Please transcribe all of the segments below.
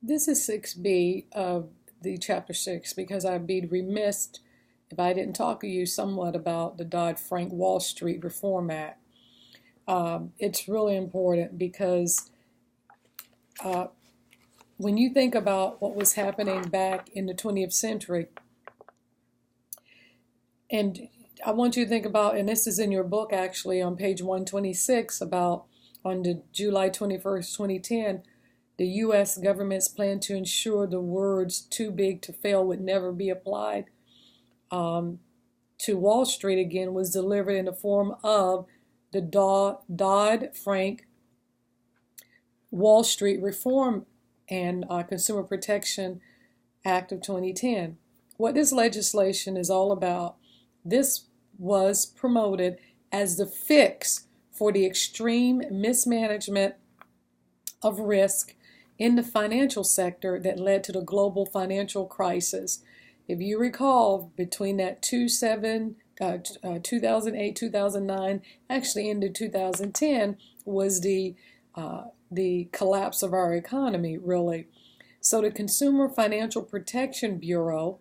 This is 6B of the Chapter 6 because I'd be remiss if I didn't talk to you somewhat about the Dodd-Frank Wall Street Reform Act. It's really important because uh, when you think about what was happening back in the 20th century, and I want you to think about, and this is in your book actually on page 126, about on the July 21st, 2010, the U.S. government's plan to ensure the words too big to fail would never be applied to Wall Street again was delivered in the form of the Dodd-Frank Wall Street Reform and Consumer Protection Act of 2010. What this legislation is all about, this was promoted as the fix for the extreme mismanagement of risk in the financial sector that led to the global financial crisis. If you recall, between that 2008, 2009, actually into 2010, was the collapse of our economy, really. So the Consumer Financial Protection Bureau,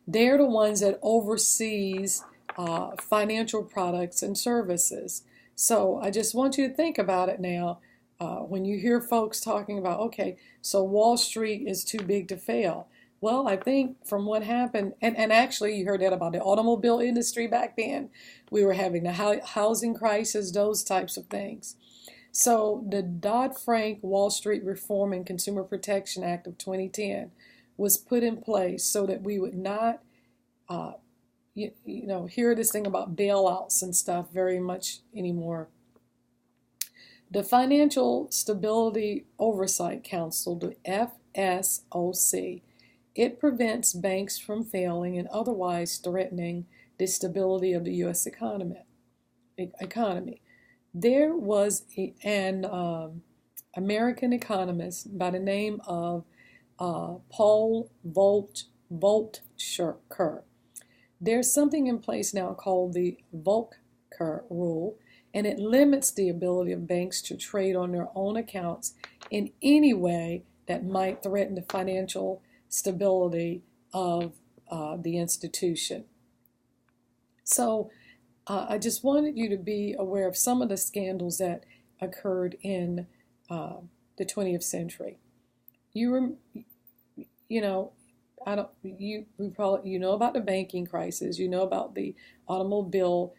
they're the ones that oversees financial products and services. So I just want you to think about it now. When you hear folks talking about, okay, so Wall Street is too big to fail. Well, I think from what happened, and actually you heard that about the automobile industry back then. We were having the housing crisis, those types of things. So the Dodd-Frank Wall Street Reform and Consumer Protection Act of 2010 was put in place so that we would not, hear this thing about bailouts and stuff very much anymore. The Financial Stability Oversight Council, the FSOC, it prevents banks from failing and otherwise threatening the stability of the U.S. economy. There was an American economist by the name of Paul Volcker. There's something in place now called the Volcker Rule, and it limits the ability of banks to trade on their own accounts in any way that might threaten the financial stability of the institution. So I just wanted you to be aware of some of the scandals that occurred in the 20th century. You know about the banking crisis. You know about the automobile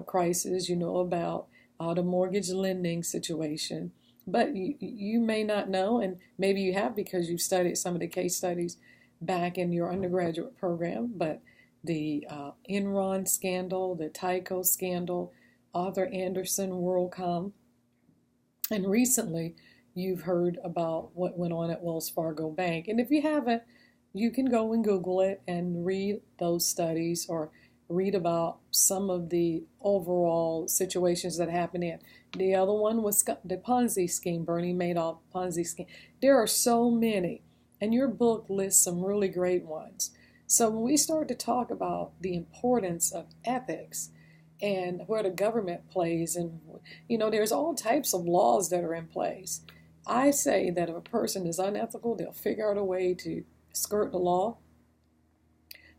crisis. You know about the mortgage lending situation. But you may not know, and maybe you have because you've studied some of the case studies back in your undergraduate program, but the Enron scandal, the Tyco scandal, Arthur Andersen, WorldCom, and recently you've heard about what went on at Wells Fargo Bank. And if you haven't, you can go and Google it and read those studies or read about some of the overall situations that happened in. The other one was the Ponzi scheme, Bernie Madoff Ponzi scheme. There are so many, and your book lists some really great ones. So when we start to talk about the importance of ethics and where the government plays, and there's all types of laws that are in place. I say that if a person is unethical, they'll figure out a way to skirt the law,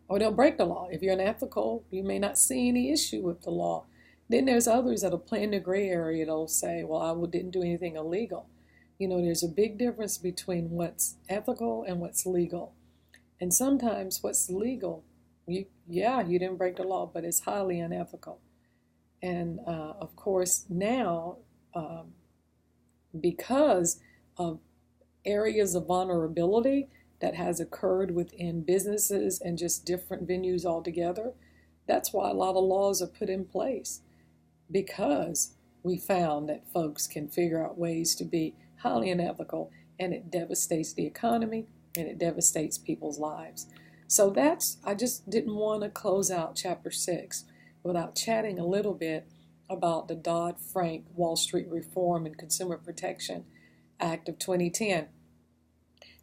or they'll break the law. If you're unethical, you may not see any issue with the law. Then there's others that'll play in the gray area. They'll say, well, I didn't do anything illegal. There's a big difference between what's ethical and what's legal. And sometimes what's legal, you didn't break the law, but it's highly unethical. And of course now, because of areas of vulnerability that has occurred within businesses and just different venues altogether, that's why a lot of laws are put in place, because we found that folks can figure out ways to be highly unethical, and it devastates the economy and it devastates people's lives. So I just didn't want to close out Chapter 6 without chatting a little bit about the Dodd-Frank Wall Street Reform and Consumer Protection Act of 2010.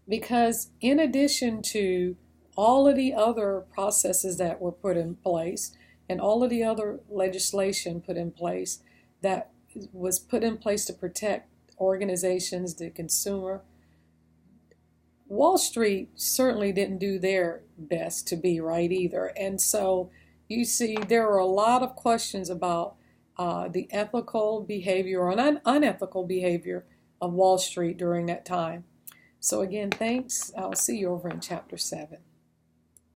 Because in addition to all of the other processes that were put in place and all of the other legislation put in place that was put in place to protect organizations, the consumer, Wall Street certainly didn't do their best to be right either. And so you see, there are a lot of questions about the ethical behavior or unethical behavior of Wall Street during that time. So again, thanks. I'll see you over in Chapter 7.